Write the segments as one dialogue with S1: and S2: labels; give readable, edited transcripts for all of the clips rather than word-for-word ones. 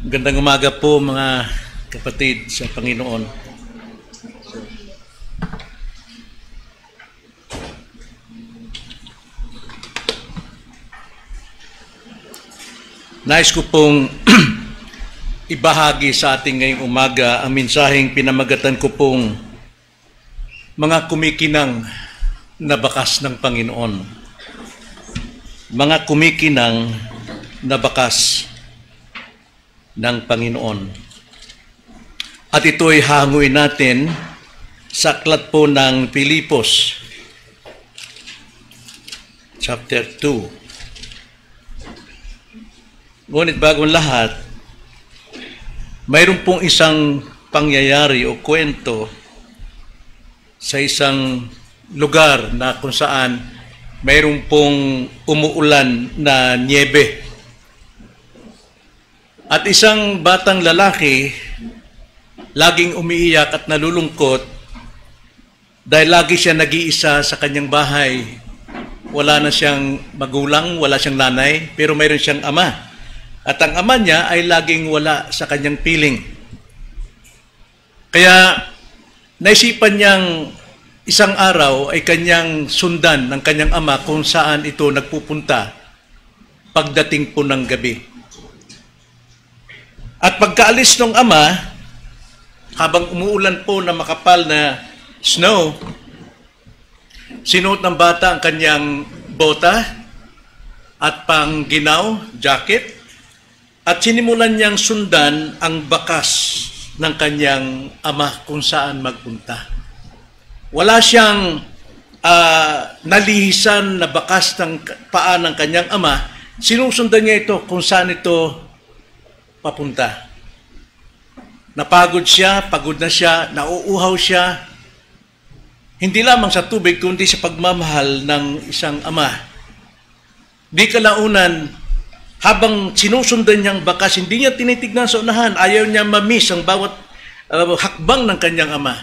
S1: Gandang umaga po mga kapatid sa Panginoon. Nais ko pong ibahagi sa ating ngayong umaga ang mensaheng pinamagatan ko pong mga kumikinang na bakas ng Panginoon. Mga kumikinang na bakas ng Panginoon. At ito'y hanguin natin sa aklat po ng Pilipos, chapter 2. Ngunit bagong lahat, mayroon pong isang pangyayari o kwento sa isang lugar na kung saan mayroon pong umuulan na niyebe. At isang batang lalaki, laging umiiyak at nalulungkot dahil lagi siya nag-iisa sa kanyang bahay. Wala na siyang magulang, wala siyang nanay, pero mayroon siyang ama. At ang ama niya ay laging wala sa kanyang piling. Kaya naisipan niyang isang araw ay kanyang sundan ng kanyang ama kung saan ito nagpupunta pagdating po ng gabi. At pagkaalis ng ama, habang umuulan po na makapal na snow, sinuot ng bata ang kanyang bota at pangginaw, jacket, at sinimulan niyang sundan ang bakas ng kanyang ama kung saan magpunta. Wala siyang nalihisan na bakas ng paa ng kanyang ama, sinusundan niya ito kung saan ito papunta. Napagod siya, pagod na siya, nauuhaw siya, hindi lamang sa tubig, kundi sa pagmamahal ng isang ama. Di kalaunan, habang sinusundan niyang bakas, hindi niya tinitignan sa unahan, ayaw niya ma-miss ang bawat hakbang ng kanyang ama.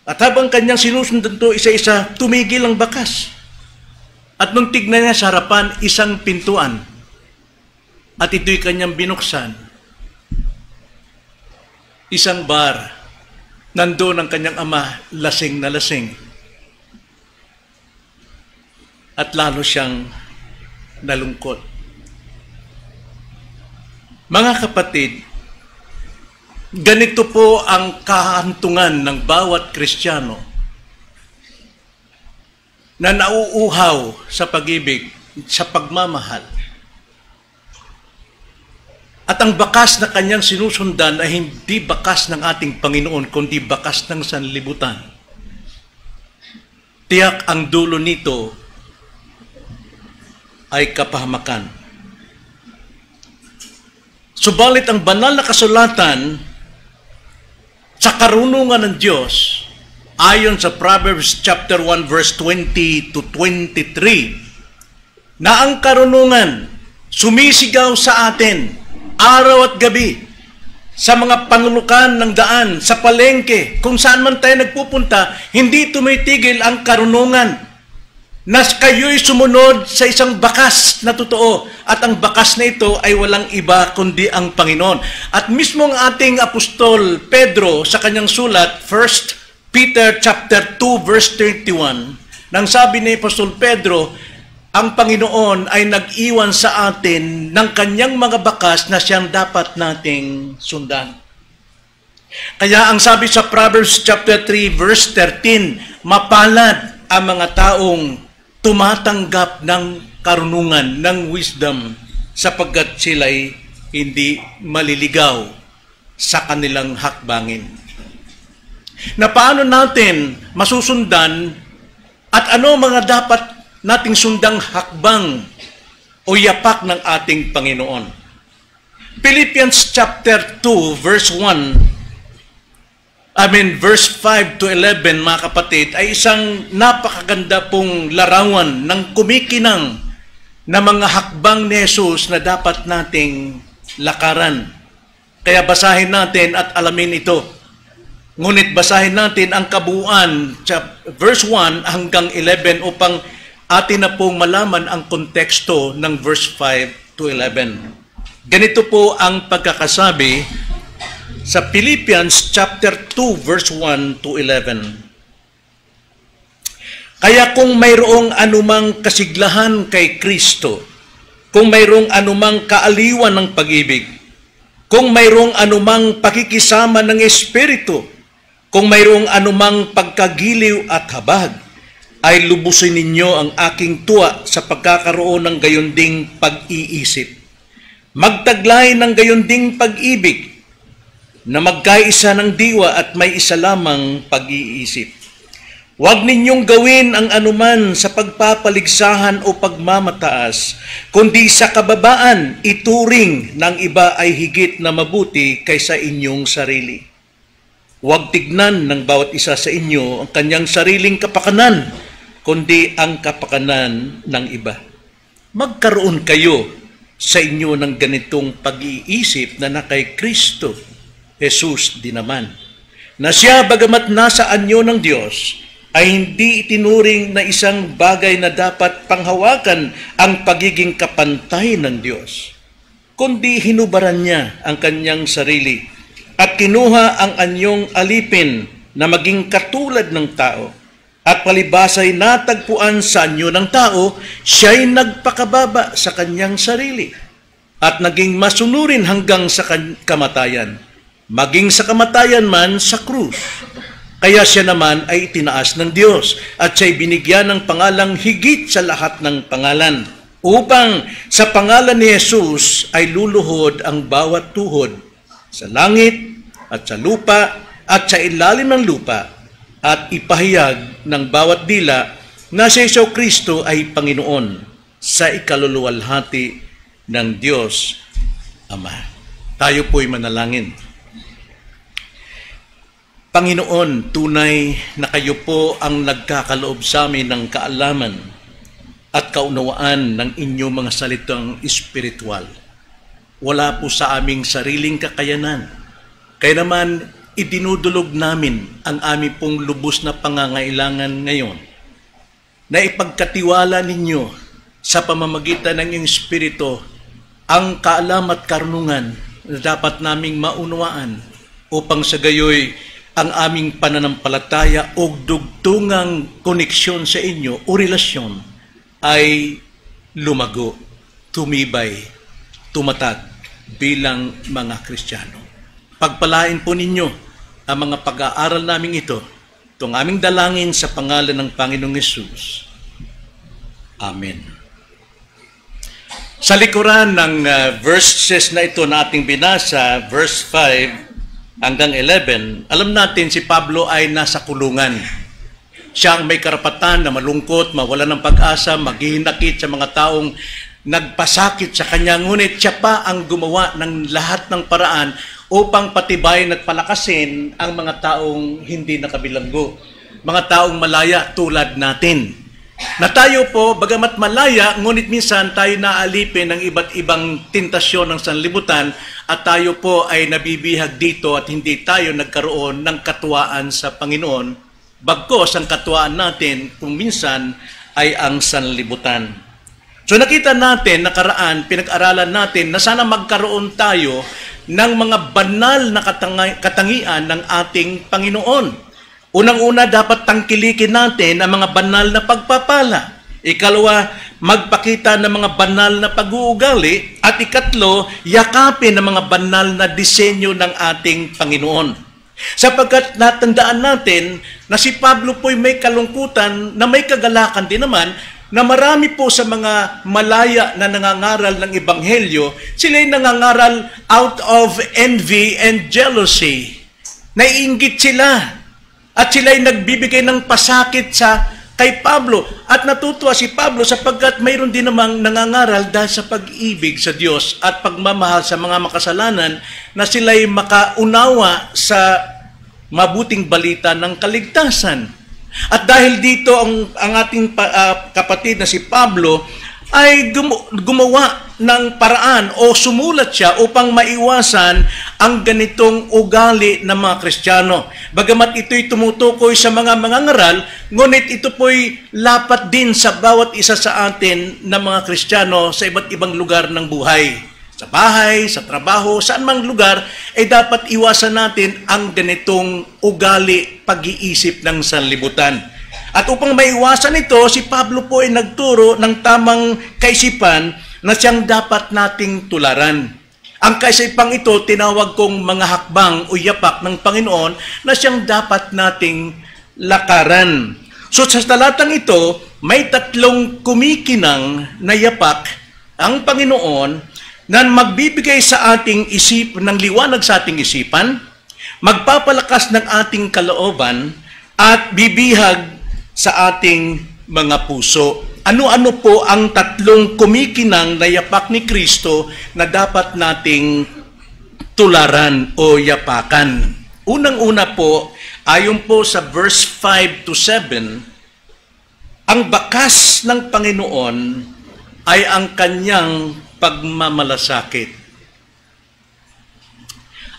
S1: At habang kanyang sinusundan ito, isa-isa, tumigil ang bakas. At nung tignan niya sa harapan, isang pintuan. At ito'y kanyang binuksan. Isang bar. Nandoon ang kanyang ama, lasing na lasing. At lalo siyang nalungkot. Mga kapatid, ganito po ang kahantungan ng bawat Kristiyano na nauuhaw sa pag-ibig, sa pagmamahal. At ang bakas na kanyang sinusundan ay hindi bakas ng ating Panginoon, kundi bakas ng sanlibutan. Tiyak ang dulo nito ay kapahamakan. Subalit ang banal na kasulatan sa karunungan ng Diyos, ayon sa Proverbs chapter 1 verse 20 to 23, na ang karunungan sumisigaw sa atin araw at gabi, sa mga panulukan ng daan, sa palengke, kung saan man tayo nagpupunta, hindi tumitigil ang karunungan na kayo'y sumunod sa isang bakas na totoo. At ang bakas na ito ay walang iba kundi ang Panginoon. At mismo ang ating apostol Pedro sa kanyang sulat, 1 Peter chapter 2 verse 31, nang sabi ni Apostol Pedro, ang Panginoon ay nag-iwan sa atin ng kanyang mga bakas na siyang dapat nating sundan. Kaya ang sabi sa Proverbs chapter 3 verse 13, mapalad ang mga taong tumatanggap ng karunungan, ng wisdom, sapagkat sila'y hindi maliligaw sa kanilang hakbangin. Na paano natin masusundan at ano mga dapat nating sundang hakbang o yapak ng ating Panginoon. Philippians chapter 2 verse 5 to 11, mga kapatid, ay isang napakaganda pong larawan ng kumikinang na mga hakbang ni Jesus na dapat nating lakaran. Kaya basahin natin at alamin ito. Ngunit basahin natin ang kabuuan, verse 1 hanggang 11, upang atin na pong malaman ang konteksto ng verse 5 to 11. Ganito po ang pagkakasabi sa Philippians chapter 2 verse 1 to 11. Kaya kung mayroong anumang kasiglahan kay Kristo, kung mayroong anumang kaaliwan ng pag-ibig, kung mayroong anumang pakikisama ng Espiritu, kung mayroong anumang pagkagiliw at habag, ay lubusin ninyo ang aking tuwa sa pagkakaroon ng gayunding pag-iisip. Magtaglay ng gayunding pag-ibig na magkaisa ng diwa at may isa lamang pag-iisip. Huwag ninyong gawin ang anuman sa pagpapaligsahan o pagmamataas, kundi sa kababaan ituring ng iba ay higit na mabuti kaysa inyong sarili. Huwag tignan ng bawat isa sa inyo ang kanyang sariling kapakanan, kundi ang kapakanan ng iba. Magkaroon kayo sa inyo ng ganitong pag-iisip na kay Kristo, Jesus din naman, na siya bagamat nasa anyo ng Diyos, ay hindi itinuring na isang bagay na dapat panghawakan ang pagiging kapantay ng Diyos, kundi hinubaran niya ang kanyang sarili at kinuha ang anyong alipin na maging katulad ng tao. At palibasa'y natagpuan sa anyo ng tao, siya'y nagpakababa sa kanyang sarili at naging masunurin hanggang sa kamatayan, maging sa kamatayan man sa krus. Kaya siya naman ay itinaas ng Diyos at siya'y binigyan ng pangalang higit sa lahat ng pangalan, upang sa pangalan ni Jesus ay luluhod ang bawat tuhod sa langit at sa lupa at sa ilalim ng lupa, at ipahayag ng bawat dila na si Jesu-Kristo ay Panginoon sa ikaluluwalhati ng Diyos Ama. Tayo po'y manalangin. Panginoon, tunay na kayo po ang nagkakaloob sa amin ng kaalaman at kaunawaan ng inyong mga salitang espiritual. Wala po sa aming sariling kakayanan. Kaya naman, idinudulog namin ang aming pong lubos na pangangailangan ngayon na ipagkatiwala ninyo sa pamamagitan ng iyong Espiritu ang kaalaman at karunungan na dapat naming maunawaan upang sa gayoy ang aming pananampalataya o dugtungang koneksyon sa inyo o relasyon ay lumago, tumibay, tumatag bilang mga Kristiyano. Pagpalain po ninyo ang mga pag-aaral namin ito, itong aming dalangin sa pangalan ng Panginoong Hesus. Amen. Sa likuran ng verses na ito na ating binasa, verse 5 hanggang 11, alam natin si Pablo ay nasa kulungan. Siya ang may karapatan na malungkot, mawala ng pag-asa, maghihinakit sa mga taong nagpasakit sa kanya. Ngunit siya pa ang gumawa ng lahat ng paraan upang patibayin at palakasin ang mga taong hindi nakabilanggo. Mga taong malaya tulad natin. Na tayo po, bagamat malaya, ngunit minsan tayo naalipin ng iba't ibang tentasyon ng sanlibutan at tayo po ay nabibihag dito at hindi tayo nagkaroon ng katuwaan sa Panginoon. Bagkos ang katuwaan natin kung minsan ay ang sanlibutan. So nakita natin, nakaraan, pinag-aralan natin na sana magkaroon tayo ng mga banal na katangian ng ating Panginoon. Unang-una, dapat tangkilikin natin ang mga banal na pagpapala. Ikalawa, magpakita ng mga banal na pag-uugali. At ikatlo, yakapin ang mga banal na disenyo ng ating Panginoon. Sapagkat natandaan natin na si Pablo po'y may kalungkutan na may kagalakan din naman na marami po sa mga malaya na nangangaral ng Ebanghelyo, sila'y nangangaral out of envy and jealousy. Naiinggit sila. At sila'y nagbibigay ng pasakit kay Pablo. At natutuwa si Pablo sapagkat mayroon din namang nangangaral dahil sa pag-ibig sa Diyos at pagmamahal sa mga makasalanan na sila'y makaunawa sa mabuting balita ng kaligtasan. At dahil dito ang ating kapatid na si Pablo ay gumawa ng paraan o sumulat siya upang maiwasan ang ganitong ugali ng mga Kristiyano. Bagamat ito'y tumutukoy sa mga ngaral, ngunit ito po'y lapat din sa bawat isa sa atin na mga Kristiyano sa iba't ibang lugar ng buhay. Sa bahay, sa trabaho, saan mang lugar, ay dapat iwasan natin ang ganitong ugali, pag-iisip ng sanlibutan. At upang maiwasan ito, si Pablo po ay nagturo ng tamang kaisipan na siyang dapat nating tularan. Ang kaisipang ito, tinawag kong mga hakbang o yapak ng Panginoon na siyang dapat nating lakaran. So sa talatang ito, may tatlong kumikinang na yapak ang Panginoon na magbibigay sa ating isip ng liwanag sa ating isipan, magpapalakas ng ating kalooban, at bibihag sa ating mga puso. Ano-ano po ang tatlong kumikinang na yapak ni Kristo na dapat nating tularan o yapakan? Unang-una po, ayon po sa verse 5 to 7, ang bakas ng Panginoon ay ang kanyang pagmamalasakit.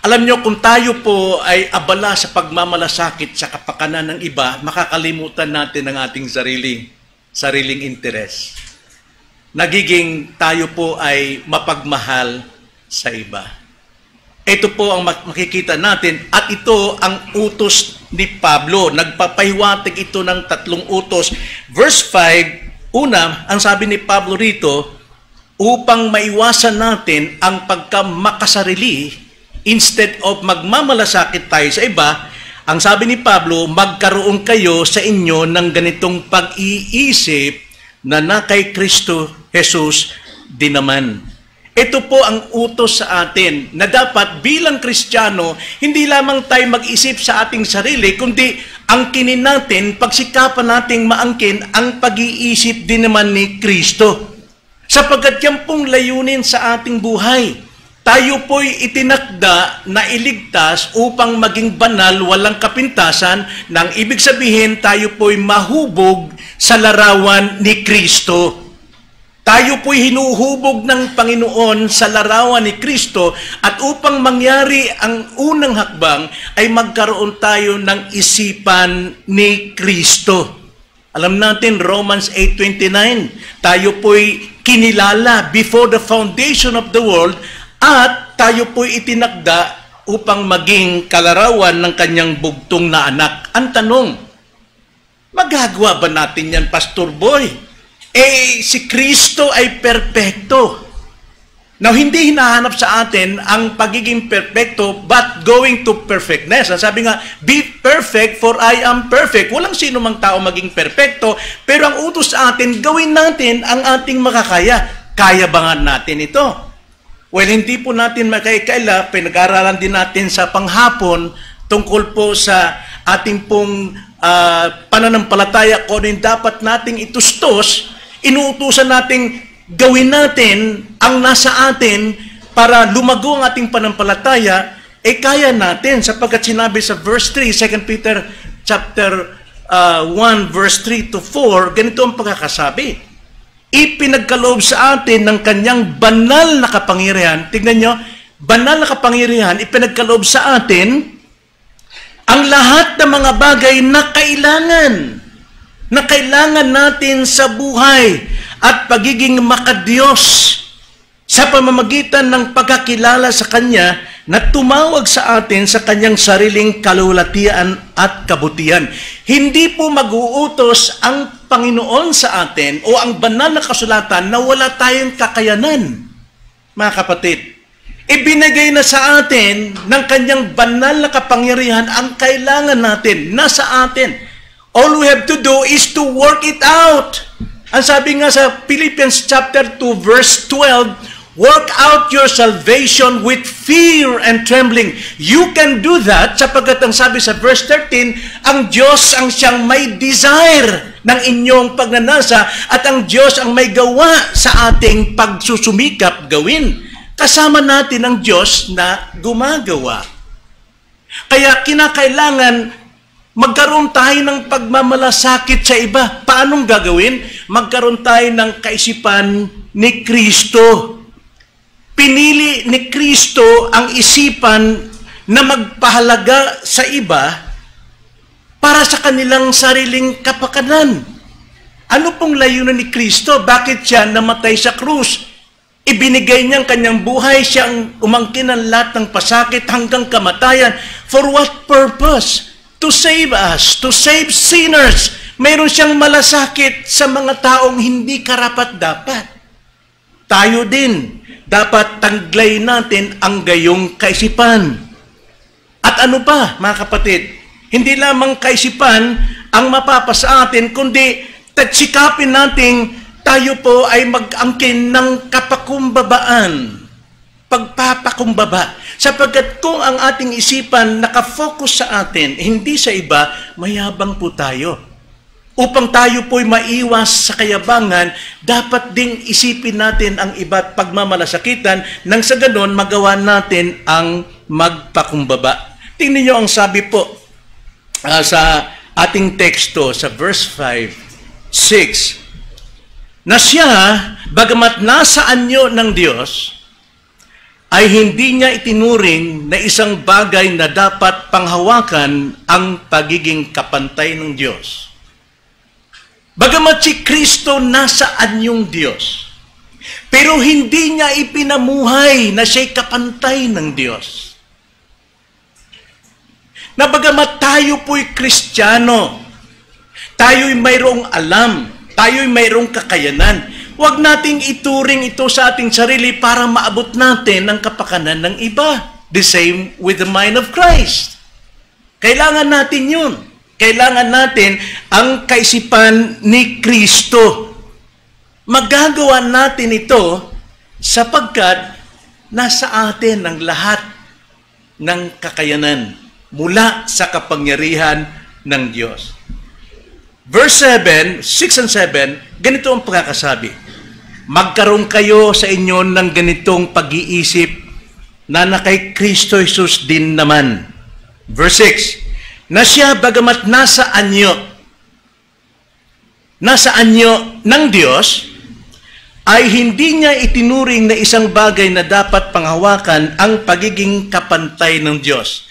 S1: Alam nyo, kung tayo po ay abala sa pagmamalasakit sa kapakanan ng iba, makakalimutan natin ang ating sariling interes. Nagiging tayo po ay mapagmahal sa iba. Ito po ang makikita natin at ito ang utos ni Pablo. Nagpapahiwatig ito ng tatlong utos. Verse 5, una, ang sabi ni Pablo rito, upang maiwasan natin ang pagkamakasarili, instead of magmamalasakit tayo sa iba, ang sabi ni Pablo, magkaroon kayo sa inyo ng ganitong pag-iisip na kay Kristo Jesus din naman. Ito po ang utos sa atin na dapat bilang Kristiyano, hindi lamang tayo mag-isip sa ating sarili, kundi angkinin natin, pagsikapan nating maangkin ang pag-iisip din naman ni Kristo. Sapagkat yan pong layunin sa ating buhay. Tayo po'y itinakda na iligtas upang maging banal, walang kapintasan, nang ibig sabihin tayo po'y mahubog sa larawan ni Kristo. Tayo po'y hinuhubog ng Panginoon sa larawan ni Kristo at upang mangyari ang unang hakbang ay magkaroon tayo ng isipan ni Kristo. Alam natin, Romans 8:29, tayo po'y kinilala before the foundation of the world at tayo po'y itinakda upang maging kalarawan ng kanyang bugtong na anak. Ang tanong, magagawa ba natin yan, Pastor Boy? Si Kristo ay perpekto. Now, hindi hinahanap sa atin ang pagiging perpekto, but going to perfectness. Sabi nga, be perfect for I am perfect. Walang sino mang tao maging perpekto, pero ang utos sa atin, gawin natin ang ating makakaya. Kaya ba nga natin ito? Well, hindi po natin makikaila, pinag-aralan din natin sa panghapon tungkol po sa ating pong pananampalataya kung ano dapat nating itustos, inuutusan nating gawin natin ang nasa atin para lumago ang ating pananampalataya, kaya natin sapagkat sinabi sa verse 3, 2 Peter chapter 1 verse 3 to 4, ganito ang pagkakasabi. Ipinagkaloob sa atin ng kanyang banal na kapangyarihan. Tignan nyo, banal na kapangyarihan, ipinagkaloob sa atin ang lahat ng mga bagay na kailangan natin sa buhay at pagiging makadiyos sa pamamagitan ng pagkakilala sa Kanya na tumawag sa atin sa Kanyang sariling kalulatian at kabutihan. Hindi po mag-uutos ang Panginoon sa atin o ang banal na kasulatan na wala tayong kakayanan. Mga kapatid, ibinigay na sa atin ng Kanyang banal na kapangyarihan ang kailangan natin, nasa atin. All we have to do is to work it out. Ang sabi nga sa Philippians chapter 2 verse 12, work out your salvation with fear and trembling. You can do that sapagkat ang sabi sa verse 13, ang Diyos ang siyang may desire ng inyong pagnanasa at ang Diyos ang may gawa sa ating pagsusumikap gawin. Kasama natin ang Diyos na gumagawa. Kaya kinakailangan magkaroon tayo ng pagmamalasakit sa iba. Paanong gagawin? Magkaroon tayo ng kaisipan ni Kristo. Pinili ni Kristo ang isipan na magpahalaga sa iba para sa kanilang sariling kapakanan. Ano pong layunan ni Kristo? Bakit siya namatay sa krus? Ibinigay niyang kanyang buhay, siya ang umangkin ng lahat ng pasakit hanggang kamatayan. For what purpose? To save us, to save sinners. Mayroon siyang malasakit sa mga taong hindi karapat-dapat. Tayo din, dapat taglay natin ang gayong kaisipan. At ano pa, mga kapatid? Hindi lamang kaisipan ang mapapasa atin, kundi sikapin natin tayo po ay mag-angkin ng kapakumbabaan. Pagpapakumbaba. Sapagkat kung ang ating isipan nakafocus sa atin, hindi sa iba, mayabang po tayo. Upang tayo po'y maiwas sa kayabangan, dapat ding isipin natin ang iba't pagmamalasakitan nang sa ganon magawa natin ang magpakumbaba. Tingnan niyo ang sabi po sa ating teksto sa verse 5, 6, na siya, bagamat nasa anyo ng Diyos, ay hindi niya itinuring na isang bagay na dapat panghawakan ang pagiging kapantay ng Diyos. Bagamat si Kristo nasa anyong Diyos, pero hindi niya ipinamuhay na siya'y kapantay ng Diyos. Na bagamat tayo po'y Kristiyano, tayo'y mayroong alam, tayo'y mayroong kakayanan, huwag nating ituring ito sa ating sarili para maabot natin ang kapakanan ng iba. The same with the mind of Christ. Kailangan natin yun. Kailangan natin ang kaisipan ni Kristo. Magagawa natin ito sapagkat nasa atin ang lahat ng kakayanan mula sa kapangyarihan ng Diyos. Verse 7, 6 and 7, ganito ang pagkakasabi. Magkaroon kayo sa inyo ng ganitong pag-iisip na kay Kristo Jesus din naman. Verse 6, na siya bagamat nasa anyo ng Diyos, ay hindi niya itinuring na isang bagay na dapat panghawakan ang pagiging kapantay ng Diyos.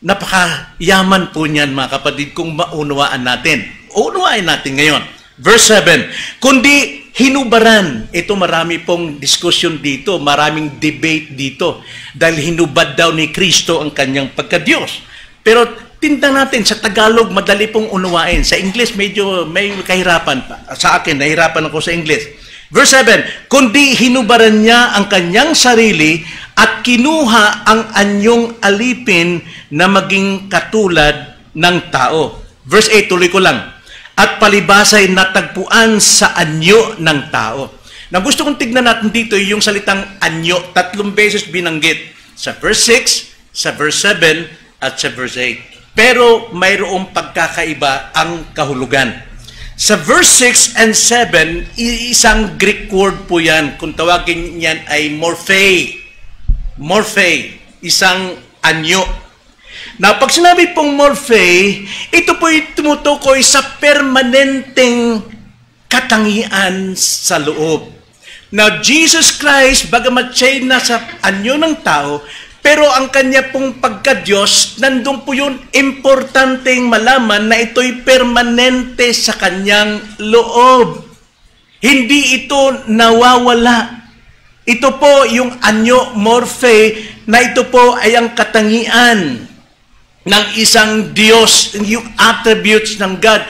S1: Napakayaman po niyan, mga kapatid, kung maunawaan natin. Unawain natin ngayon. Verse 7, kundi hinubaran. Ito marami pong diskusyon dito, maraming debate dito. Dahil hinubad daw ni Kristo ang kanyang pagka-Diyos. Pero tindan natin, sa Tagalog, madali pong unawain. Sa English, medyo may kahirapan pa. Sa akin, nahirapan ako sa English. Verse 7, kundi hinubaran niya ang kanyang sarili at kinuha ang anyong alipin na maging katulad ng tao. Verse 8, tuloy ko lang. At palibasay natagpuan sa anyo ng tao. Na gusto kong tignan natin dito yung salitang anyo, 3 beses binanggit. Sa verse 6, sa verse 7, at sa verse 8. Pero mayroong pagkakaiba ang kahulugan. Sa verse 6 and 7, isang Greek word po yan. Kung tawagin yan ay morphe. Morphe, isang anyo. Na pag sinabi pong morphe, ito po'y tumutukoy sa permanenteng katangian sa loob. Now, Jesus Christ, bagamat siya'y nasa anyo ng tao, pero ang kanya pong pagka-Diyos, nandun po yun, importanteng malaman na ito'y permanente sa kanyang loob. Hindi ito nawawala. Ito po yung anyo morphe, na ito po ay ang katangian ng isang Diyos, yung attributes ng God.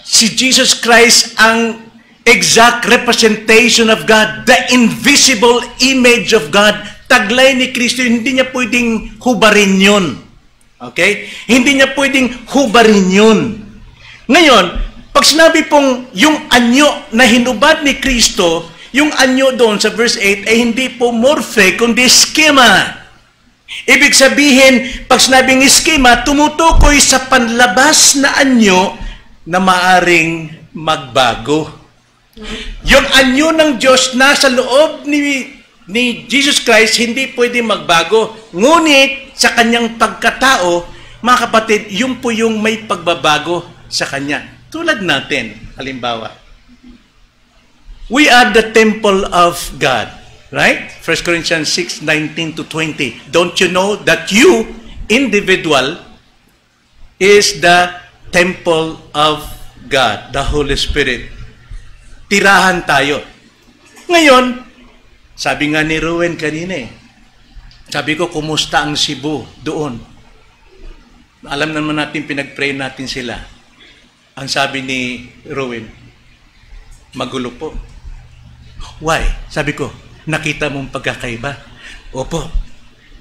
S1: Si Jesus Christ ang exact representation of God, the invisible image of God. Taglay ni Kristo, hindi niya pwedeng hubarin yun. Okay? Hindi niya pwedeng hubarin yun. Ngayon, pag sinabi pong yung anyo na hinubad ni Kristo, yung anyo doon sa verse 8 ay hindi po morphe, kundi schema. Ibig sabihin, pag sinabing schema, tumutukoy sa panlabas na anyo na maaring magbago. Yung anyo ng Diyos nasa loob ni Jesus Christ, hindi pwede magbago. Ngunit, sa kanyang pagkatao, mga kapatid, yun po yung may pagbabago sa kanya. Tulad natin, halimbawa, we are the temple of God. Right? 1 Corinthians 6:19 to 20. Don't you know that you, individual, is the temple of God, the Holy Spirit. Tirahan tayo. Ngayon, sabi nga ni Rowan kanina sabi ko, kumusta ang Cebu doon? Alam naman natin, pinag-pray natin sila. Ang sabi ni Rowan, magulo po. Why? Sabi ko, nakita mong pagkakaiba? Opo.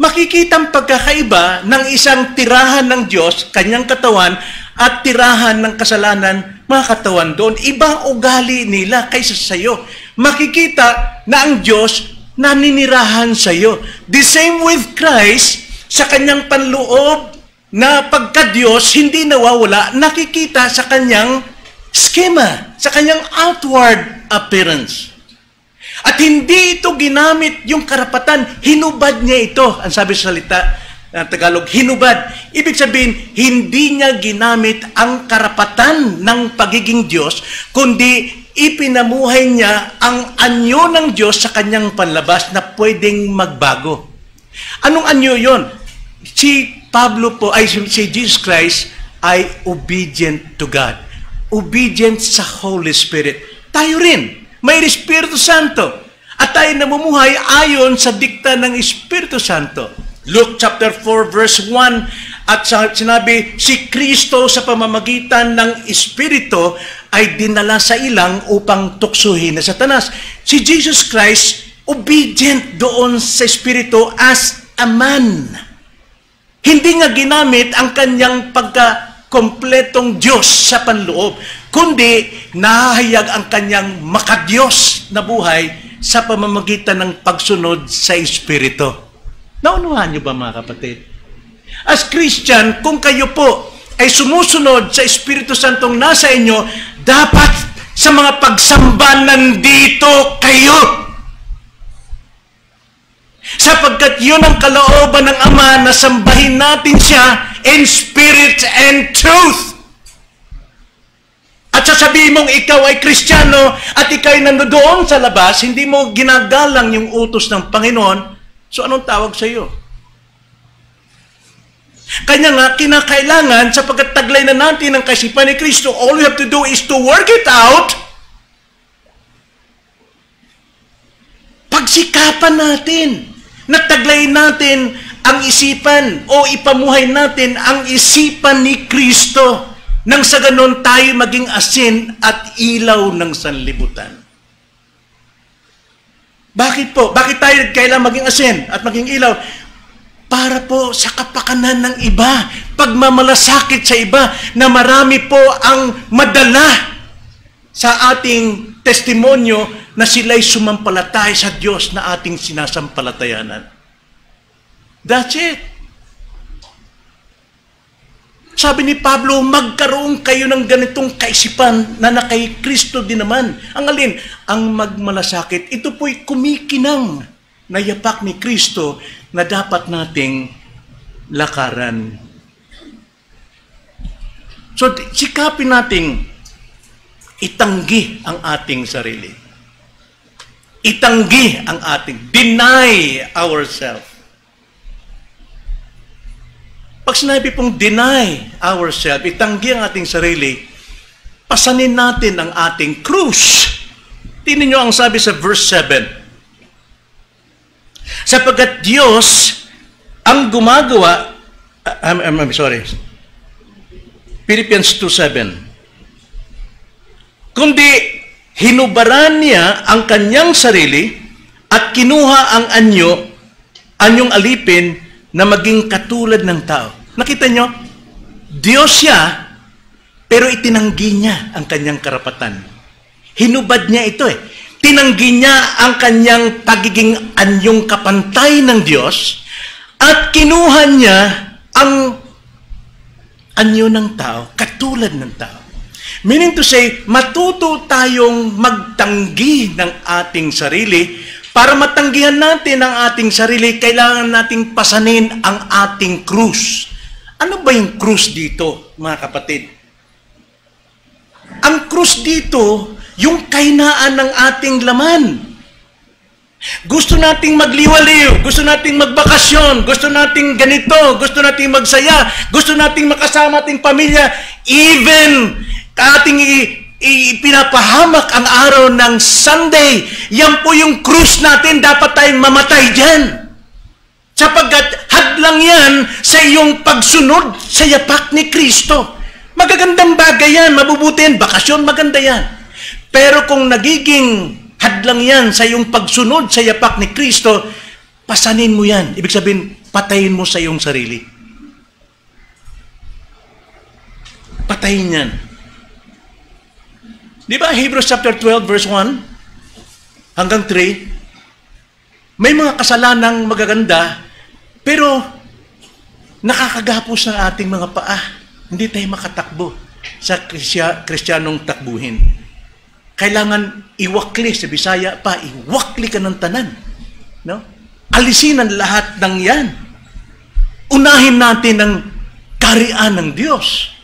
S1: Makikita ang pagkakaiba ng isang tirahan ng Diyos, kanyang katawan, at tirahan ng kasalanan, mga katawan doon. Ibang ugali nila kaysa sa iyo. Makikita na ang Diyos naninirahan sa iyo. The same with Christ, sa kanyang panloob na pagka-Diyos, hindi nawawala, nakikita sa kanyang schema, sa kanyang outward appearance. At hindi ito ginamit yung karapatan, hinubad niya ito. Ang sabi sa salita ng Tagalog, hinubad. Ibig sabihin, hindi niya ginamit ang karapatan ng pagiging Diyos, kundi ipinamuhay niya ang anyo ng Diyos sa kanyang panlabas na pwedeng magbago. Anong anyo yon? Si Pablo po, si Jesus Christ ay obedient to God. Obedient sa Holy Spirit. Tayo rin, may Espiritu Santo. At tayo namumuhay ayon sa dikta ng Espiritu Santo. Luke chapter 4 verse 1, at sinabi, si Kristo sa pamamagitan ng Espiritu ay dinala sa ilang upang tuksuhin na Satanas. Si Jesus Christ, obedient doon sa Espiritu as a man. Hindi nga ginamit ang kanyang pagka-kompletong Diyos sa panloob, kundi nahahayag ang kanyang makadiyos na buhay sa pamamagitan ng pagsunod sa Espiritu. Naunuhan niyo ba, mga kapatid? As Christian, kung kayo po ay sumusunod sa Espiritu Santong nasa inyo, dapat sa mga pagsamba nandito kayo. Sapagkat yun ang kalooban ng Ama na sambahin natin siya in spirit and truth. At sasabihin mong ikaw ay Kristiyano at ikaw ay nandoon sa labas, hindi mo ginagalang yung utos ng Panginoon, so anong tawag sa iyo? Kanya nga, kinakailangan sapagkat taglay na natin ang kaisipan ni Kristo, all you have to do is to work it out. Pagsikapan natin, nataglay natin ang isipan o ipamuhay natin ang isipan ni Kristo nang sa ganon tayo maging asin at ilaw ng sanlibutan. Bakit po? Bakit tayo kailangan maging asin at maging ilaw? Para po sa kapakanan ng iba, pagmamalasakit sa iba, na marami po ang madala sa ating testimonyo na sila'y sumampalatay sa Diyos na ating sinasampalatayanan. That's it. Sabi ni Pablo, magkaroon kayo ng ganitong kaisipan na kay Kristo din naman. Ang alin? Ang magmalasakit. Ito po'y kumikinang na yapak ni Kristo na dapat nating lakaran. So, sikapin nating itanggi ang ating sarili. Itanggi ang ating, deny ourselves. Pag sinabi pong deny ourselves, itanggi ang ating sarili, pasanin natin ang ating krus. Tingnan nyo ang sabi sa verse 7. Sapagkat Diyos ang gumagawa, I'm sorry, Philippians 2:7. Kundi hinubaran niya ang kanyang sarili at kinuha ang anyong alipin na maging katulad ng tao. Nakita nyo? Diyos siya, pero itinanggi niya ang kanyang karapatan. Hinubad niya ito eh. Tinanggi niya ang kanyang pagiging anyong kapantay ng Diyos at kinuha niya ang anyo ng tao, katulad ng tao. Meaning to say, matuto tayong magtanggi ng ating sarili. Para matanggihan natin ang ating sarili, kailangan nating pasanin ang ating krus. Ano ba yung krus dito, mga kapatid? Ang krus dito, yung kahinaan ng ating laman. Gusto nating magliwaliw, gusto nating magbakasyon, gusto nating ganito, gusto nating magsaya, gusto nating makasama ating pamilya, even ating ipinapahamak ang araw ng Sunday. Yan po yung krus natin, dapat tayong mamatay dyan. Sapagkat hadlang yan sa iyong pagsunod sa yapak ni Kristo. Magagandang bagay yan, mabubuti yan, bakasyon, maganda yan. Pero kung nagiging hadlang yan sa iyong pagsunod sa yapak ni Kristo, pasanin mo yan. Ibig sabihin, patayin mo sa iyong sarili. Patayin yan. Di ba Hebrews chapter 12 verse 1 hanggang 3, may mga kasalanang magaganda, pero nakakagapos ng ating mga paa. Hindi tayo makatakbo sa Kristiyanong takbuhin. Kailangan iwakli sa Bisaya pa, iwakli ka ng tanan. No? Alisin ang lahat ng yan. Unahin natin ang kariyan ng Diyos.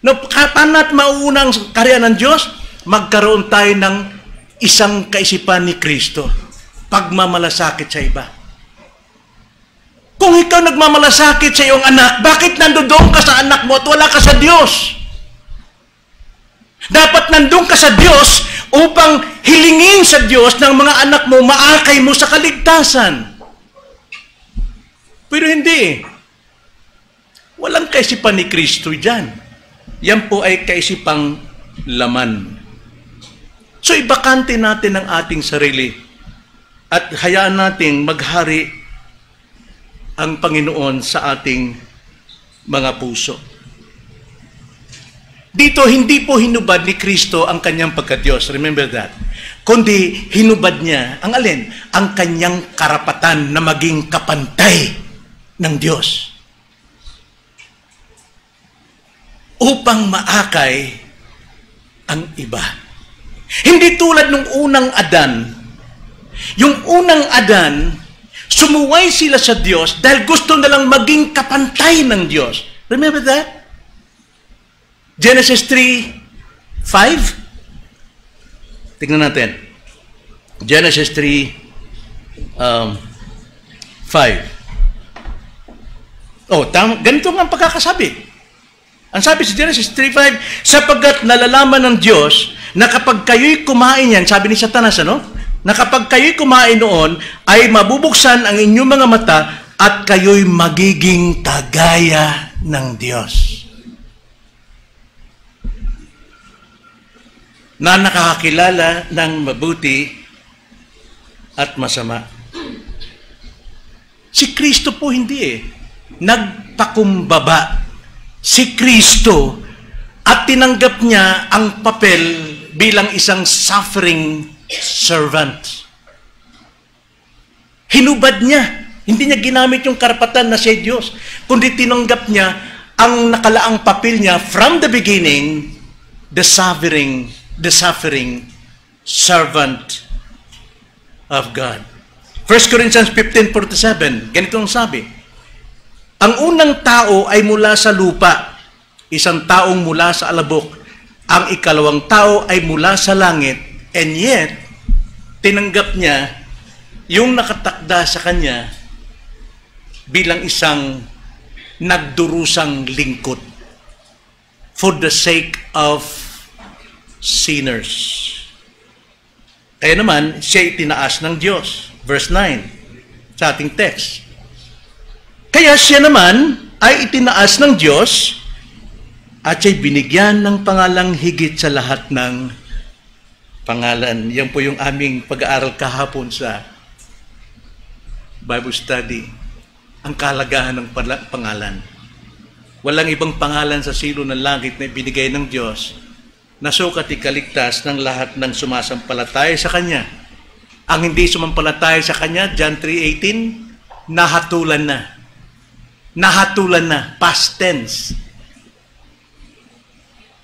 S1: No, paano natin mauuna ang kariyan ng Diyos? Magkaroon tayo ng isang kaisipan ni Kristo. Pagmamalasakit sa iba. Kung ikaw nagmamalasakit sa iyong anak, bakit nandoon ka sa anak mo at wala ka sa Diyos? Dapat nandun ka sa Diyos upang hilingin sa Diyos ng mga anak mo, maakay mo sa kaligtasan. Pero hindi. Walang kaisipan ni Kristo dyan. Yan po ay kaisipang laman. So ibakante natin ang ating sarili at hayaan nating maghari ang Panginoon sa ating mga puso. Dito, hindi po hinubad ni Kristo ang kanyang pagka-Diyos. Remember that. Kundi, hinubad niya, ang alin? Ang kanyang karapatan na maging kapantay ng Diyos. Upang maakay ang iba. Hindi tulad nung unang Adan. Yung unang Adan, sumuway sila sa Diyos dahil gusto nilang maging kapantay ng Diyos. Remember that? Genesis 3:5. Tingnan natin. Genesis 3:5. Ganito nga ang pagkakasabi. Ang sabi sa Genesis 3:5, sapagkat nalalaman ng Diyos na kapag kayo'y kumain yan, sabi ni Satanas, na kapag kayo'y kumain noon, ay mabubuksan ang inyong mga mata at kayo'y magiging kagaya ng Diyos. Na nakakakilala ng mabuti at masama. Si Kristo po hindi nagpakumbaba. Si Kristo at tinanggap niya ang papel bilang isang suffering servant. Hinubad niya. Hindi niya ginamit yung karapatan na siya Diyos, kundi tinanggap niya ang nakalaang papel niya from the beginning, the suffering servant of God. 1 Corinthians 15:47, ganito ang sabi. Ang unang tao ay mula sa lupa, isang taong mula sa alabok. Ang ikalawang tao ay mula sa langit, and yet, tinanggap niya yung nakatakda sa kanya bilang isang nagdurusang lingkod for the sake of sinners. Kaya naman, siya itinaas ng Diyos. Verse 9 sa ating text. Kaya siya naman ay itinaas ng Diyos at siya'y binigyan ng pangalang higit sa lahat ng pangalan. Yan po yung aming pag-aaral kahapon sa Bible study. Ang kahalagahan ng pangalan. Walang ibang pangalan sa silo ng langit na ibinigay ng Diyos na sukat ikaligtas ng lahat ng sumasampalataya sa Kanya. Ang hindi sumampalataya sa Kanya, John 3:18, nahatulan na. Nahatulan na. Past tense.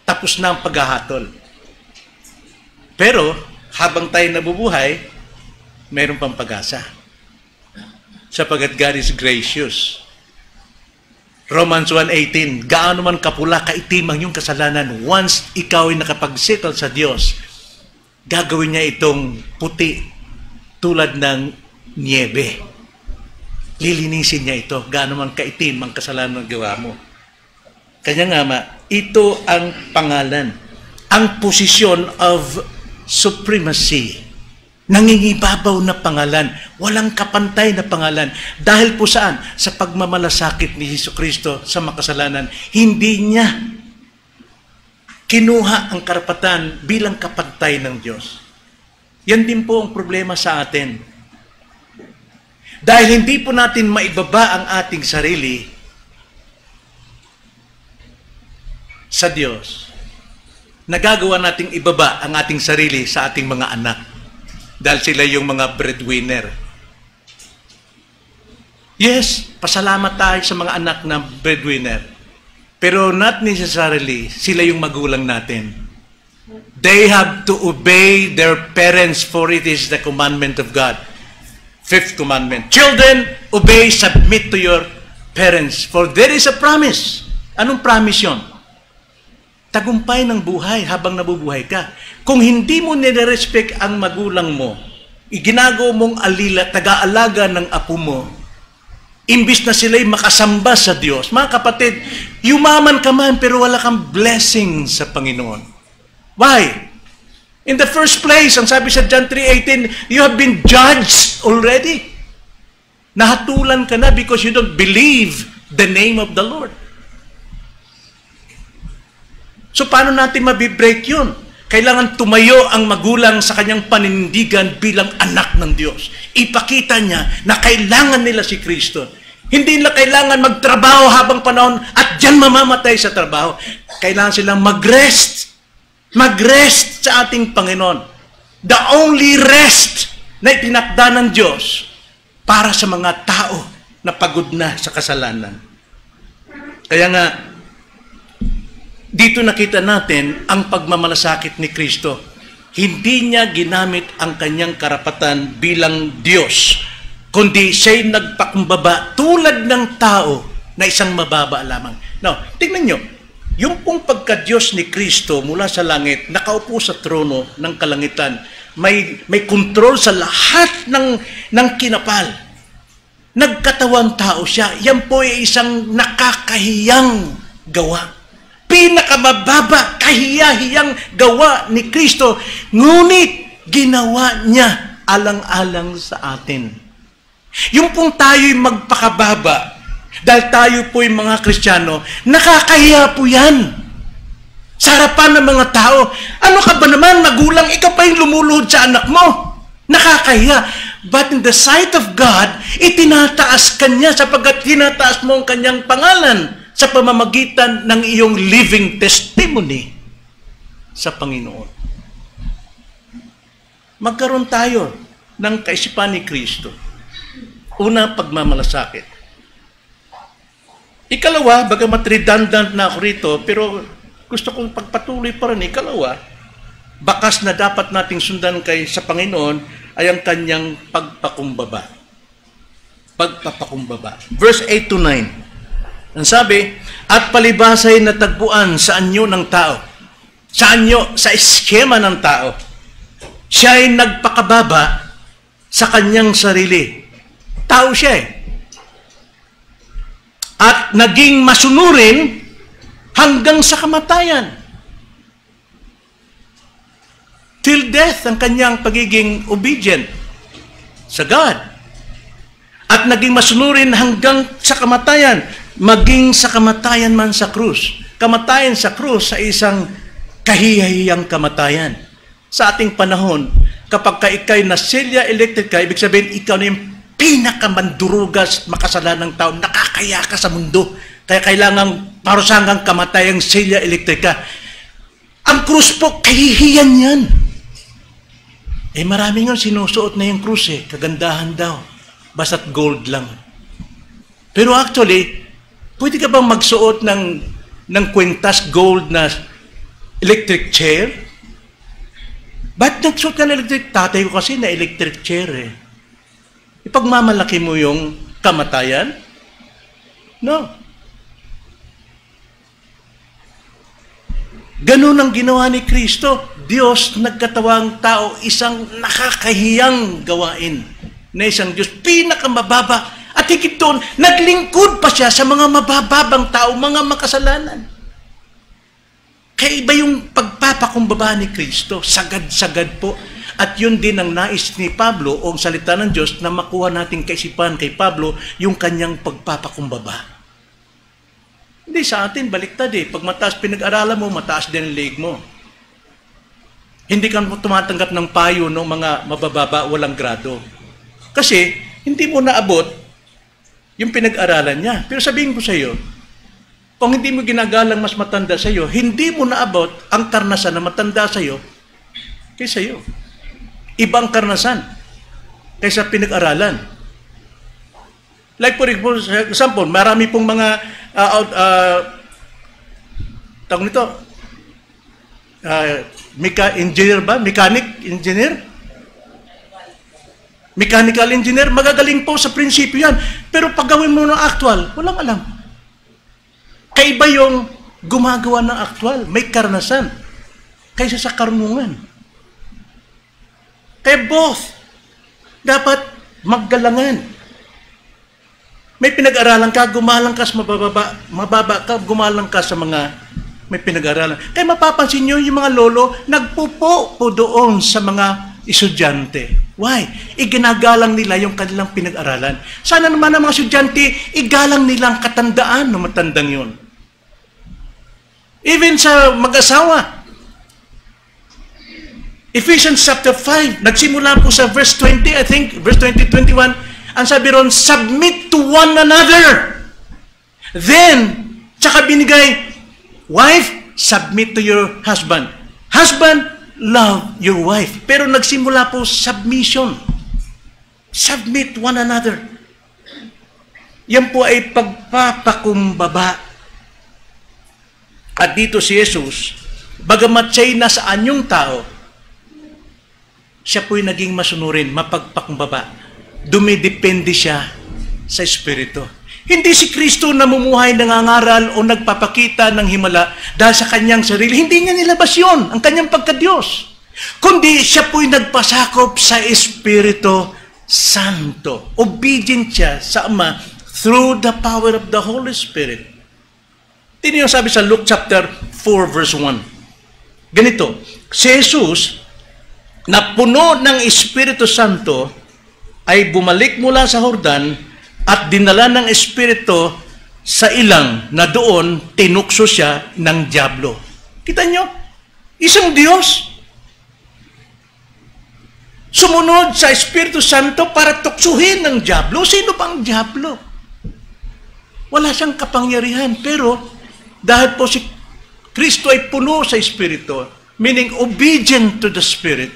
S1: Tapos na ang paghahatol. Pero, habang tayo nabubuhay, mayroon pang pag-asa. Sapagat God is gracious. Romans 1:18, gaano man kapula, kaitim ang iyong kasalanan, once ikaw ay nakapag-settle sa Diyos, gagawin niya itong puti tulad ng niebe. Lilinisin niya ito, gaano man kaitim ang kasalanan ng gawa mo. Kanya nga ito ang pangalan, ang posisyon of supremacy. Nangingibabaw na pangalan, walang kapantay na pangalan. Dahil po saan? Sa pagmamalasakit ni Jesucristo sa makasalanan. Hindi niya kinuha ang karapatan bilang kapantay ng Diyos. Yan din po ang problema sa atin. Dahil hindi po natin maibaba ang ating sarili sa Diyos, nagagawa nating ibaba ang ating sarili sa ating mga anak. Dahil sila yung mga breadwinner. Yes, pasalamat tayo sa mga anak na breadwinner. Pero not necessarily sila yung magulang natin. They have to obey their parents, for it is the commandment of God. Fifth commandment. Children, obey, submit to your parents, for there is a promise. Anong promise yun? Tagumpay ng buhay habang nabubuhay ka. Kung hindi mo nire-respect ang magulang mo, iginagawa mong alila, taga-alaga ng apo mo, imbis na sila'y makasamba sa Diyos. Mga kapatid, yumaman ka man pero wala kang blessing sa Panginoon. Why? In the first place, ang sabi sa John 3:18, you have been judged already. Nahatulan ka na because you don't believe the name of the Lord. So paano natin mabibreak yun? Kailangan tumayo ang magulang sa kanyang paninindigan bilang anak ng Diyos. Ipakita niya na kailangan nila si Kristo. Hindi nila kailangan magtrabaho habang panahon at diyan mamamatay sa trabaho. Kailangan silang mag-rest. Mag-rest sa ating Panginoon. The only rest na itinakda ng Diyos para sa mga tao na pagod na sa kasalanan. Kaya nga, dito nakita natin ang pagmamalasakit ni Kristo. Hindi niya ginamit ang kanyang karapatan bilang Diyos, kundi siya'y nagpakumbaba tulad ng tao na isang mababa lamang. Now, tingnan nyo, yung pong pagka-Diyos ni Kristo mula sa langit, nakaupo sa trono ng kalangitan, may control sa lahat ng kinapal. Nagkatawang tao siya. Yan po ay isang nakakahiyang gawa. Pinakamababa, kahiyahiyang gawa ni Kristo, ngunit ginawa niya alang-alang sa atin. Yung pong tayo'y magpakababa, dahil tayo po'y mga Kristiyano, nakakahiya po yan. Sa harapan ng mga tao, ano ka ba naman, magulang, ikaw pa yung lumuluhod sa anak mo. Nakakahiya. But in the sight of God, itinataas ka niya sapagkat tinataas mo ang kanyang pangalan sa pamamagitan ng iyong living testimony sa Panginoon. Magkaroon tayo ng kaisipan ni Kristo. Una, pagmamalasakit. Ikalawa, bagamat redundant na ako rito, pero gusto kong pagpatuloy pa rin. Ikalawa, bakas na dapat nating sundan sa Panginoon ay ang kanyang pagpakumbaba. Pagpapakumbaba. Verse 8 to 9. Ang sabi, at palibasay natagpuan sa anyo ng tao. Sa anyo, sa eskema ng tao. Siya ay nagpakababa sa kanyang sarili. Tao siya eh. At naging masunurin hanggang sa kamatayan. Till death ang kanyang pagiging obedient sa God. At naging masunurin hanggang sa kamatayan. Maging sa kamatayan man sa krus. Kamatayan sa krus sa isang kahihiyang kamatayan. Sa ating panahon, kapag ikay nasilya electric ka, ibig sabihin, ikaw na yung pinakamandurugas at makasalanang tao, nakakaya ka sa mundo. Kaya kailangan parusahan kang kamatayang silya electric ka. Ang krus po, kahihiyan yan. Eh marami nga sinusuot na yung krus eh. Kagandahan daw. Basta't gold lang. Pero actually, pwede ka bang magsuot ng kwintas gold na electric chair? Ba't nagsuot ka ng electric? Tatay ko kasi na electric chair eh. Ipagmamalaki mo yung kamatayan? No. Ganun ang ginawa ni Kristo. Diyos nagkatawang tao, isang nakakahiyang gawain na isang Diyos, pinakamababa. At higit doon, naglingkod pa siya sa mga mabababang tao, mga makasalanan. Kaya iba yung pagpapakumbaba ni Kristo, sagad-sagad po. At yun din ang nais ni Pablo o ang salita ng Diyos na makuha nating kaisipan kay Pablo, yung kanyang pagpapakumbaba. Hindi sa atin, baliktad eh. Pag mataas pinag-aralan mo, mataas din ang leeg mo. Hindi ka tumatanggap ng payo ng mga mabababa, walang grado. Kasi, hindi mo naabot yung pinag-aralan niya. Pero sabihin ko sa iyo, kung hindi mo ginagalang mas matanda sa iyo, hindi mo naabot ang karnasan na matanda sa iyo kaysa iyo. Ibang karnasan kaysa pinag-aralan. Like for example, marami pong mga tawag nito, engineer ba? Mechanical engineer, magagaling po sa prinsipyo yan. Pero pag gawin mo ng actual, walang alam. Kaiba yung gumagawa ng actual, may karanasan, kaysa sa karunungan. Kaya both, dapat maggalangan. May pinag-aralan ka, gumalang ka sa mababa ka, gumalang ka sa mga may pinag-aralan. Kaya mapapansin nyo yung mga lolo, nagpupo po doon sa mga estudyante. Why? Iginagalang nila yung kanilang pinag-aralan. Sana naman ang mga estudyante, igalang nilang katandaan na matandang yun. Even sa mag-asawa. Ephesians chapter 5, nagsimula po sa verse 20, I think, verse 20, 21, ang sabi ron, submit to one another. Then, tsaka binigay, wife, submit to your husband. Husband, love your wife. Pero nagsimula po submission. Submit one another. Yan po ay pagpapakumbaba. At dito si Jesus, bagamat siya'y nasa anyong tao, siya po'y naging masunurin, mapagpakumbaba. Dumidepende siya sa Espiritu. Hindi si Kristo namumuhay, nangangaral o nagpapakita ng himala dahil sa kanyang sarili. Hindi niya nilabas yun, ang kanyang pagka-Diyos. Kundi siya po'y nagpasakop sa Espiritu Santo. Obedient siya sa Ama through the power of the Holy Spirit. Tingnan yung sabi sa Luke chapter 4 verse 1. Ganito, si Jesus na puno ng Espiritu Santo ay bumalik mula sa Jordan at dinala ng Espiritu sa ilang na doon tinukso siya ng dyablo. Kita nyo? Isang Diyos sumunod sa Espiritu Santo para tuksuhin ng dyablo. Sino pang dyablo? Wala siyang kapangyarihan. Pero dahil po si Kristo ay puno sa Espiritu, meaning obedient to the Spirit,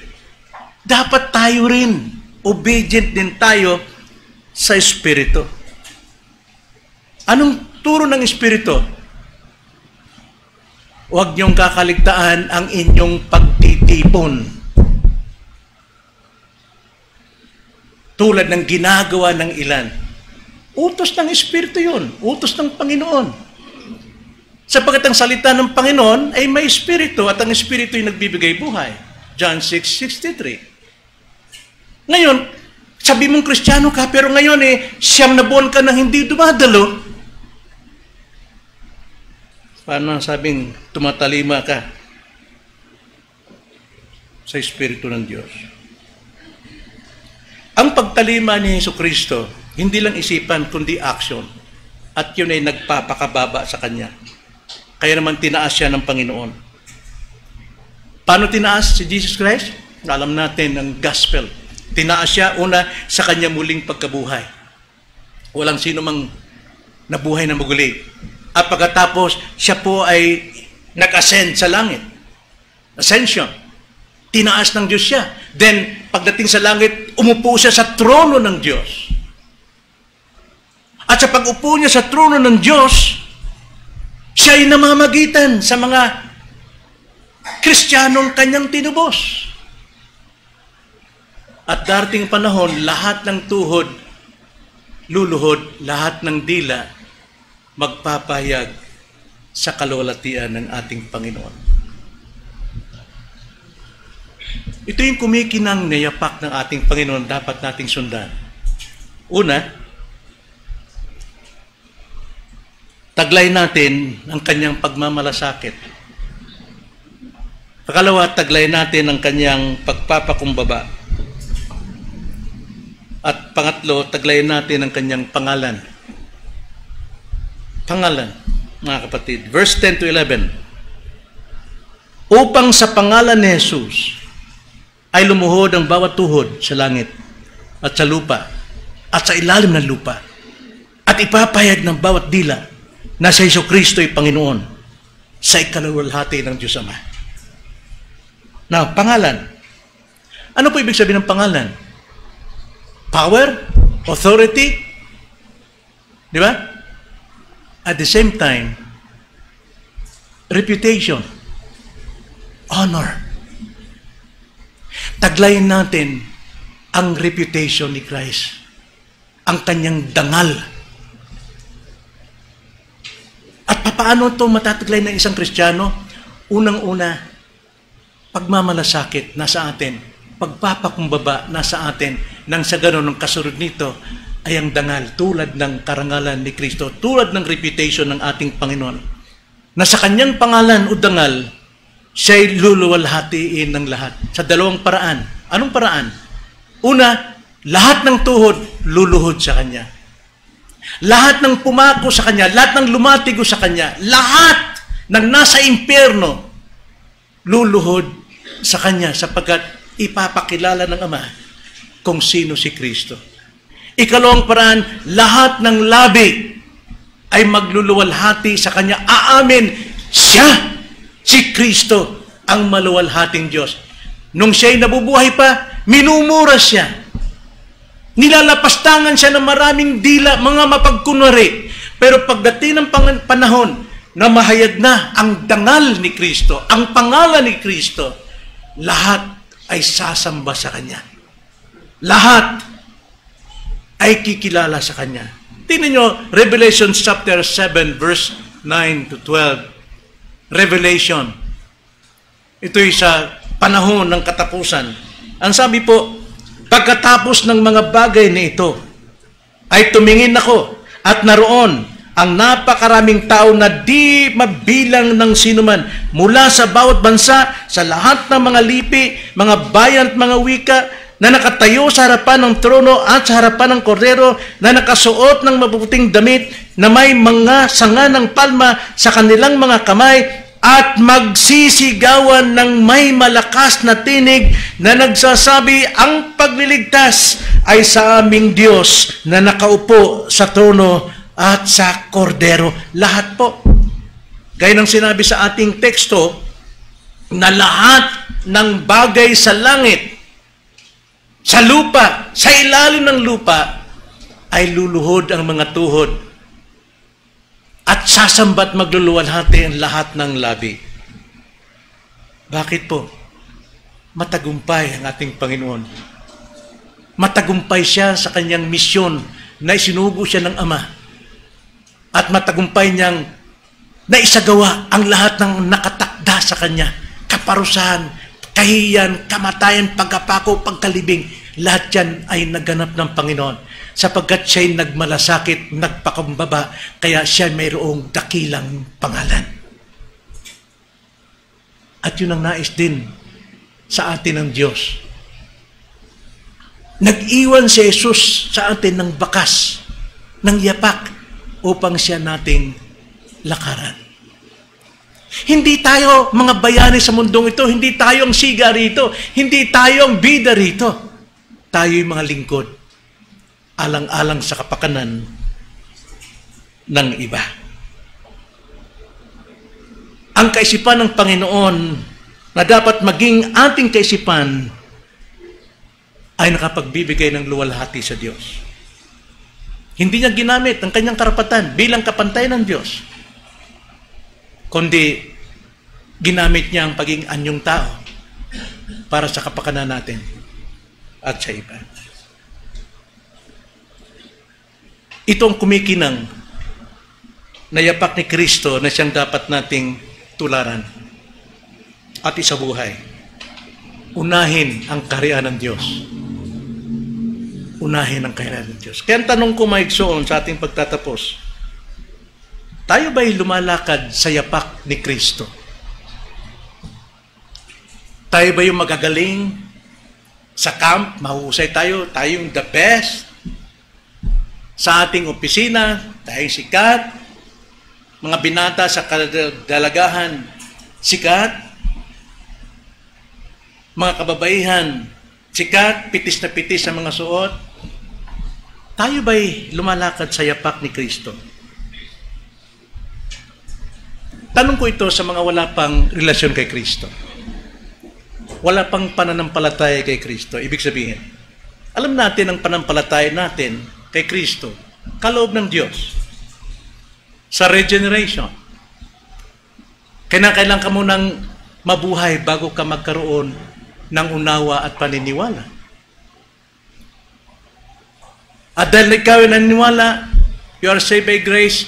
S1: dapat tayo rin obedient din tayo sa Espiritu. Anong turo ng Espiritu? Huwag niyong kakaligtaan ang inyong pagtitipon. Tulad ng ginagawa ng ilan. Utos ng Espiritu yun. Utos ng Panginoon. Sapagkat ang salita ng Panginoon ay may Espiritu at ang Espiritu ay nagbibigay buhay. John 6:63. Ngayon, sabi mong Kristiyano ka, pero ngayon siyam na buwan ka nang hindi dumadalo. Paano sabing tumatalima ka sa Espiritu ng Diyos? Ang pagtalima ni Jesucristo, hindi lang isipan, kundi action. At yun ay nagpapakababa sa Kanya. Kaya naman tinaas siya ng Panginoon. Paano tinaas si Jesus Christ? Alam natin ang gospel. Tinaas siya una sa kanya muling pagkabuhay. Walang sino mang nabuhay na muli. At pagkatapos, siya po ay nag-ascend sa langit. Ascension. Tinaas ng Diyos siya. Then, pagdating sa langit, umupo siya sa trono ng Diyos. At sa pag-upo niya sa trono ng Diyos, siya ay namamagitan sa mga Kristiyanong kanyang tinubos. At darating panahon, lahat ng tuhod, luluhod, lahat ng dila, magpapahayag sa kalwalatian ng ating Panginoon. Ito yung kumikinang na yapak ng ating Panginoon dapat nating sundan. Una, taglay natin ang kanyang pagmamalasakit. Pangalawa, taglay natin ang kanyang pagpapakumbaba. At pangatlo, taglay natin ang kanyang pangalan. Pangalan, mga kapatid. Verse 10 to 11. Upang sa pangalan ni Jesus ay lumuhod ang bawat tuhod sa langit at sa lupa at sa ilalim ng lupa at ipapahayag ng bawat dila na si Jesucristo ay Panginoon sa ikaluwalhati ng Diyos Ama. Now, pangalan. Ano po ibig sabihin ng pangalan? Power? Authority? Di ba? At the same time, reputation, honor. Taglayin natin ang reputation ni Christ, ang kanyang dangal. At paano ito matataglay ng isang Kristiyano? Unang-una, pagmamalasakit nasa atin, pagpapakumbaba nasa atin, nang sa ganon ng kasunod nito ay ang dangal, tulad ng karangalan ni Kristo, tulad ng reputation ng ating Panginoon, na sa kanyang pangalan o dangal, siya'y luluwalhatiin ng lahat. Sa dalawang paraan. Anong paraan? Una, lahat ng tuhod luluhod sa kanya. Lahat ng pumako sa kanya, lahat ng lumatigo sa kanya, lahat ng nasa impyerno luluhod sa kanya sapagkat ipapakilala ng Ama kung sino si Kristo. Ikalawang paraan, lahat ng labi ay magluluwalhati sa kanya. Aamin, siya, si Kristo, ang maluwalhating Diyos. Nung siya'y nabubuhay pa, minumura siya. Nilalapastangan siya ng maraming dila, mga mapagkunwari. Pero pagdating ng panahon na mahayag na ang dangal ni Kristo, ang pangalan ni Kristo, lahat ay sasamba sa Kanya. Lahat ay kikilala sa Kanya. Tingnan nyo, Revelation chapter 7, verse 9 to 12. Revelation. Ito'y sa panahon ng katapusan. Ang sabi po, pagkatapos ng mga bagay na ito, ay tumingin ako at naroon ang napakaraming tao na di mabilang ng sinuman mula sa bawat bansa, sa lahat ng mga lipi, mga bayan at mga wika, na nakatayo sa harapan ng trono at sa harapan ng kordero, na nakasuot ng mabuting damit, na may mga sanga ng palma sa kanilang mga kamay, at magsisigawan ng may malakas na tinig na nagsasabi, ang pagliligtas ay sa aming Diyos na nakaupo sa trono at sa kordero. Lahat po. Gaya ng sinabi sa ating teksto, na lahat ng bagay sa langit, sa lupa, sa ilalim ng lupa, ay luluhod ang mga tuhod at sasambat magluluwalhati ang lahat ng labi. Bakit po? Matagumpay ang ating Panginoon. Matagumpay siya sa kanyang misyon na isinugo siya ng Ama. At matagumpay niyang naisagawa ang lahat ng nakatakda sa kanya. Kaparusahan, kahiyan, kamatayan, pagkapako, pagkalibing. Lahat yan ay naganap ng Panginoon. Sapagkat siya'y nagmalasakit, nagpakumbaba, kaya siya mayroong dakilang pangalan. At yun ang nais din sa atin ng Diyos. Nag-iwan si Jesus sa atin ng bakas, ng yapak, upang siya nating lakaran. Hindi tayo mga bayani sa mundong ito, hindi tayo ang siga rito, hindi tayo ang bida rito. Tayo yung mga lingkod, alang-alang sa kapakanan ng iba. Ang kaisipan ng Panginoon na dapat maging ating kaisipan ay nakapagbibigay ng luwalhati sa Diyos. Hindi niya ginamit ang kanyang karapatan bilang kapantay ng Diyos, kundi ginamit niya ang pagiging anyong tao para sa kapakanan natin at sa iba. Ito ang kumikinang na yapak ni Kristo na siyang dapat nating tularan at isabuhay. unahin ang kaharian ng Diyos. Unahin ang kaharian ng Diyos. Kaya ang tanong ko maigsoon sa ating pagtatapos, tayo ba'y lumalakad sa yapak ni Kristo? Tayo ba yung magagaling sa camp? Mahusay tayo yung the best. Sa ating opisina, tayong sikat. Mga binata sa kadalagahan, sikat. Mga kababaihan, sikat, pitis na pitis sa mga suot. Tayo ba'y lumalakad sa yapak ni Kristo? Tanong ko ito sa mga wala pang relasyon kay Kristo. Wala pang pananampalataya kay Kristo. Ibig sabihin, alam natin ang pananampalataya natin kay Kristo, kaloob ng Diyos. Sa regeneration. Kailangan ka munang mabuhay bago ka magkaroon ng unawa at paniniwala. At dahil ikaw ay naniniwala, you are saved by grace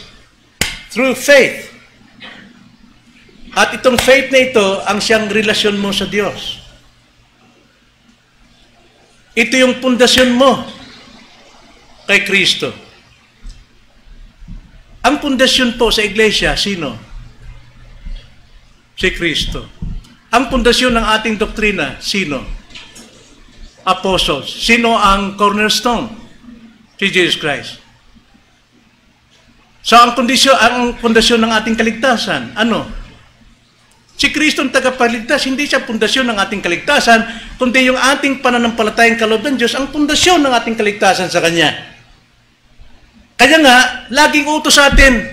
S1: through faith. At itong faith na ito ang siyang relasyon mo sa Diyos. Ito yung pundasyon mo kay Kristo. Ang pundasyon po sa iglesia, sino? Si Kristo. Ang pundasyon ng ating doktrina, sino? Apostles. Sino ang cornerstone? Si Jesus Christ. So ang pundasyon ng ating kaligtasan, ano? Si Kristo ang tagapagligtas, hindi siya pundasyon ng ating kaligtasan, kundi yung ating pananampalatayang kaloob ng Diyos ang pundasyon ng ating kaligtasan sa Kanya. Kaya nga, laging utos sa atin,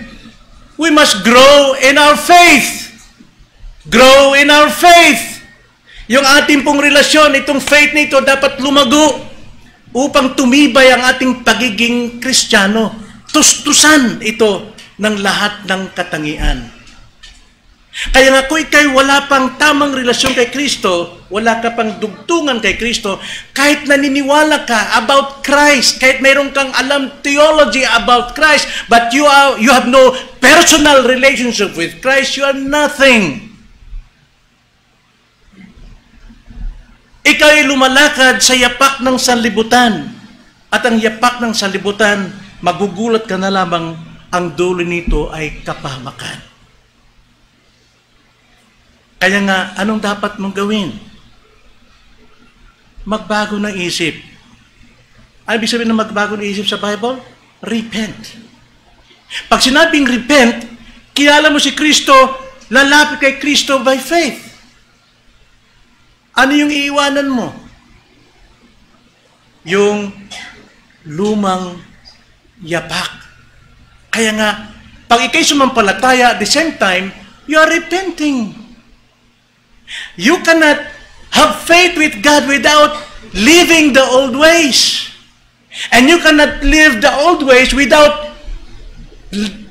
S1: we must grow in our faith. Grow in our faith. Yung ating pong relasyon, itong faith na ito dapat lumago upang tumibay ang ating pagiging Kristiyano. Tustusan ito ng lahat ng katangian. Kaya nga kung ikay wala pang tamang relasyon kay Kristo, wala ka pang dugtungan kay Kristo, kahit naniniwala ka about Christ, kahit mayroon kang alam theology about Christ, but you have no personal relationship with Christ, you are nothing. Ikaw ay lumalakad sa yapak ng sanlibutan, at ang yapak ng sanlibutan, magugulat ka na lamang ang dulo nito ay kapahamakan. Kaya nga, anong dapat mong gawin? Magbago ng isip. Ano ibig sabihin ng magbago ng isip sa Bible? Repent. Pag sinabing repent, kilala mo si Kristo, lalapit kay Kristo by faith. Ano yung iiwanan mo? Yung lumang yapak. Kaya nga, pag ikay sumampalataya at the same time, you are repenting. You cannot have faith with God without living the old ways. And you cannot live the old ways without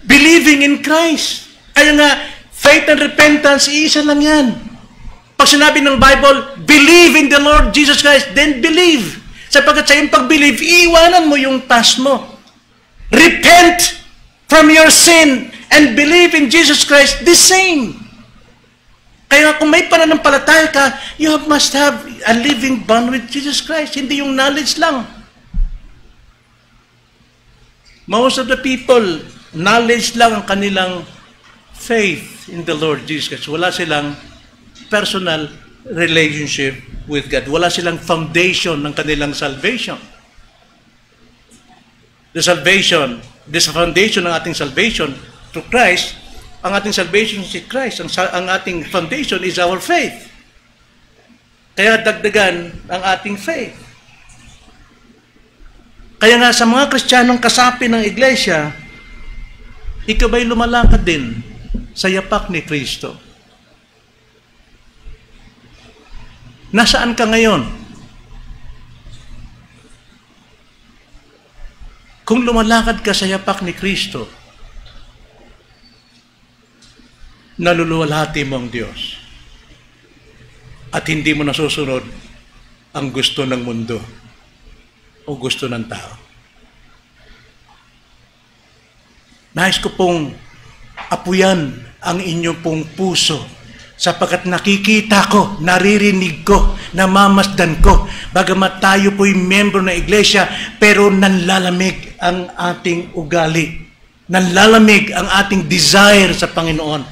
S1: believing in Christ. Kaya nga, faith and repentance, isa lang yan. Pag sinabi ng Bible, believe in the Lord Jesus Christ, then believe. Sapagkat sa iyong pag-believe, iiwanan mo yung past mo. Repent from your sin and believe in Jesus Christ the same. Kaya kung may pananampalataya ka, you must have a living bond with Jesus Christ. Hindi yung knowledge lang. Most of the people, knowledge lang ang kanilang faith in the Lord Jesus Christ. Wala silang personal relationship with God. Wala silang foundation ng kanilang salvation. The foundation ng ating salvation through Christ, ang ating salvation si Christ, ang ating foundation is our faith. Kaya dagdagan ang ating faith. Kaya nga sa mga Kristiyanong kasapi ng iglesia, ikaw ba'y lumalakad din sa yapak ni Kristo? Nasaan ka ngayon? Kung lumalakad ka sa yapak ni Kristo, naluluwalhati mo ang Diyos. At hindi mo nasusunod ang gusto ng mundo o gusto ng tao. Nais ko pong apuyan ang inyong pong puso sapagkat nakikita ko, naririnig ko namamasdan ko. Bagamat tayo po'y membro ng iglesia, pero nanlalamig ang ating ugali. Nanlalamig ang ating desire sa Panginoon.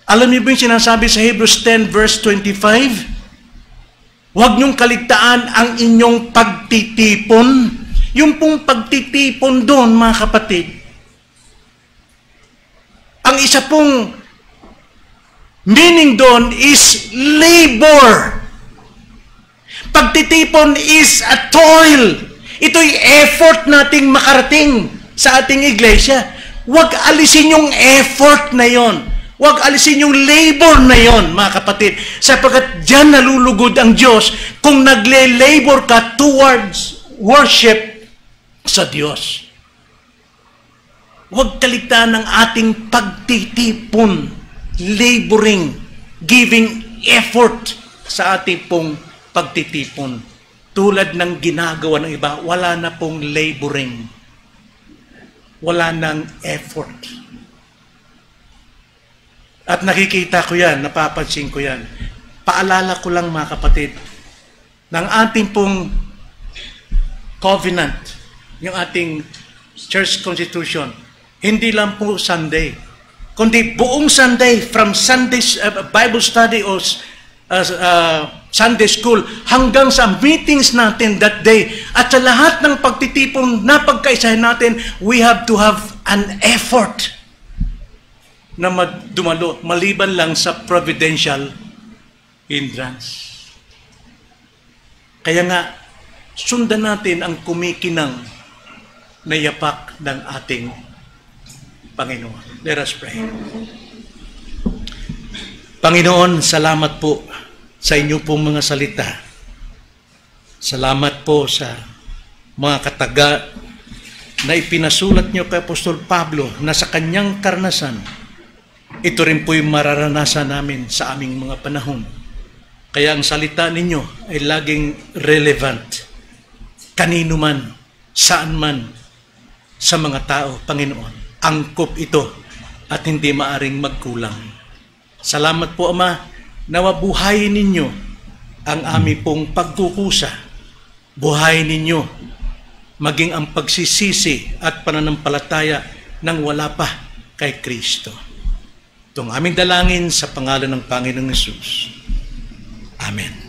S1: Alam niyo ba yung sinasabi sa Hebrews 10 verse 25? Huwag niyong kaligtaan ang inyong pagtitipon. Yung pong pagtitipon doon, mga kapatid, ang isa pong meaning doon is labor. Pagtitipon is a toil. Ito'y effort nating makarating sa ating iglesia. Huwag alisin yung effort na yon. Huwag alisin yung labor na yon, mga kapatid. Sapagkat dyan nalulugod ang Diyos kung nagle-labor ka towards worship sa Diyos. Huwag kaligtaan ng ating pagtitipon, laboring, giving effort sa ating pong pagtitipon. Tulad ng ginagawa ng iba, wala na pong laboring. Wala nang effort. At nakikita ko yan, napapansin ko yan. Paalala ko lang, mga kapatid, ng ating pong covenant, yung ating church constitution, hindi lang po Sunday, kundi buong Sunday, from Sunday Bible study o Sunday school hanggang sa meetings natin that day. At sa lahat ng pagtitipon na pagkaisahin natin, we have to have an effort na dumalo, maliban lang sa providential hindrance. Kaya nga, sundan natin ang kumikinang na yapak ng ating Panginoon. Let us pray. Panginoon, salamat po sa inyo pong mga salita. Salamat po sa mga kataga na ipinasulat niyo kay Apostol Pablo na sa kanyang karanasan, ito rin po'y mararanasan namin sa aming mga panahon. Kaya ang salita ninyo ay laging relevant. Kanino man, saan man, sa mga tao, Panginoon. Angkop ito at hindi maaring magkulang. Salamat po, Ama, nawa buhayin ninyo ang aming pong pagkukusa. Buhayin ninyo maging ang pagsisisi at pananampalataya nang wala pa kay Kristo. Itong aming dalangin sa pangalan ng Panginoong Hesus. Amen.